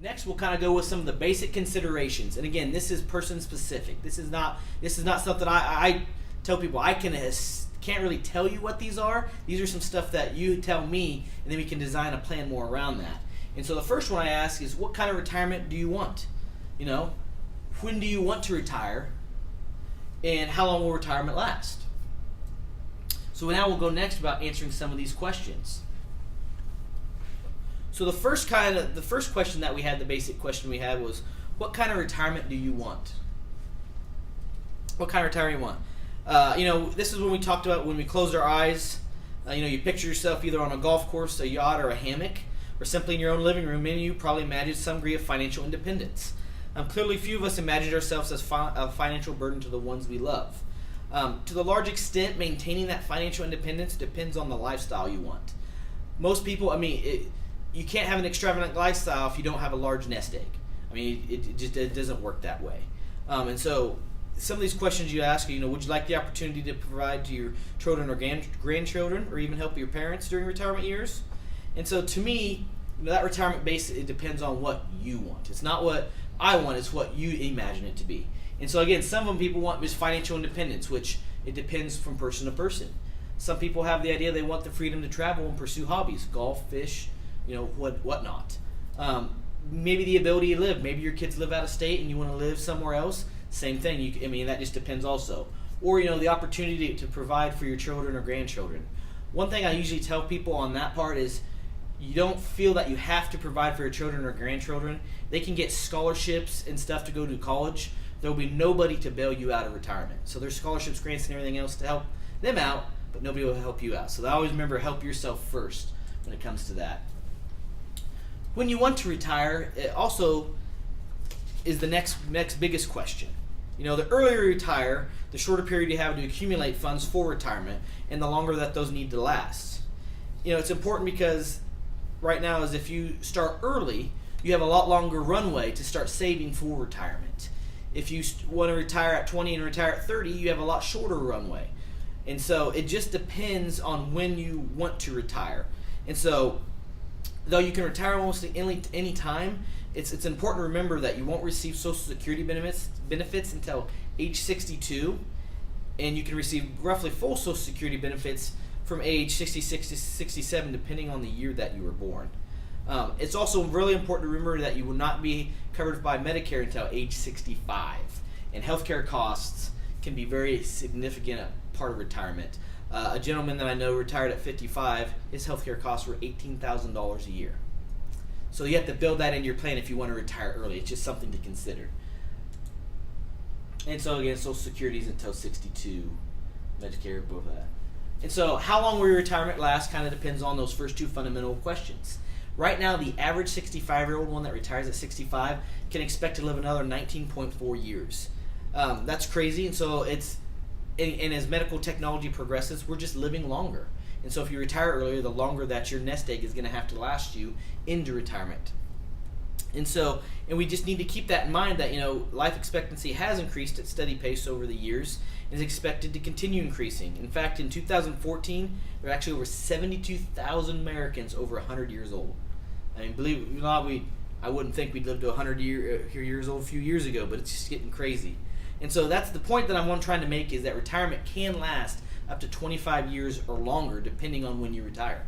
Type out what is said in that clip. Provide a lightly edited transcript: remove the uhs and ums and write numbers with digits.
Next, we'll kind of go with some of the basic considerations. And again, this is person specific. This is not something I tell people. Can't really tell you what these are. These are some stuff that you tell me, and then we can design a plan more around that. And so the first one I ask is, what kind of retirement do you want? You know, when do you want to retire? And how long will retirement last? So now we'll go next about answering some of these questions. So the first question that we had, the basic question we had was, what kind of retirement do you want? What kind of retirement do you want? This is when we talked about when we closed our eyes. You picture yourself either on a golf course, a yacht, or a hammock, or simply in your own living room. Many of you probably imagined some degree of financial independence. Clearly, few of us imagined ourselves as a financial burden to the ones we love. To the large extent, maintaining that financial independence depends on the lifestyle you want. Most people, you can't have an extravagant lifestyle if you don't have a large nest egg. It doesn't work that way. And so some of these questions you ask, would you like the opportunity to provide to your children or grandchildren, or even help your parents during retirement years? And so to me, that retirement base, it depends on what you want. It's not what I want, it's what you imagine it to be. And so again, some of them people want is financial independence, which it depends from person to person. Some people have the idea they want the freedom to travel and pursue hobbies, golf, fish, whatnot. Maybe the ability to live. Maybe your kids live out of state and you want to live somewhere else. Same thing. That just depends also. Or the opportunity to provide for your children or grandchildren. One thing I usually tell people on that part is, you don't feel that you have to provide for your children or grandchildren. They can get scholarships and stuff to go to college. There will be nobody to bail you out of retirement. So there's scholarships, grants, and everything else to help them out, but nobody will help you out. So I always remember, help yourself first when it comes to that. When you want to retire, it also is the next biggest question. The earlier you retire, the shorter period you have to accumulate funds for retirement, and the longer that those need to last. It's important because right now is if you start early, you have a lot longer runway to start saving for retirement. If you want to retire at 20 and retire at 30, you have a lot shorter runway. And so it just depends on when you want to retire. And so though you can retire almost any time, it's important to remember that you won't receive Social Security benefits until age 62, and you can receive roughly full Social Security benefits from age 66 to 67, depending on the year that you were born. It's also really important to remember that you will not be covered by Medicare until age 65, and healthcare costs can be very significant part of retirement. A gentleman that I know retired at 55, his healthcare costs were $18,000 a year. So you have to build that in your plan if you want to retire early. It's just something to consider. And so again, Social Security is until 62, Medicare, both of that. And so how long will your retirement last kind of depends on those first two fundamental questions. Right now, the average 65-year-old one that retires at 65 can expect to live another 19.4 years. That's crazy, and so and as medical technology progresses, we're just living longer. And so if you retire earlier, the longer that your nest egg is going to have to last you into retirement. And we just need to keep that in mind that, life expectancy has increased at steady pace over the years and is expected to continue increasing. In fact, in 2014, there were actually over 72,000 Americans over 100 years old. Believe it or not, I wouldn't think we'd live to 100 years old a few years ago, but it's just getting crazy. And so that's the point that I'm trying to make, is that retirement can last up to 25 years or longer, depending on when you retire.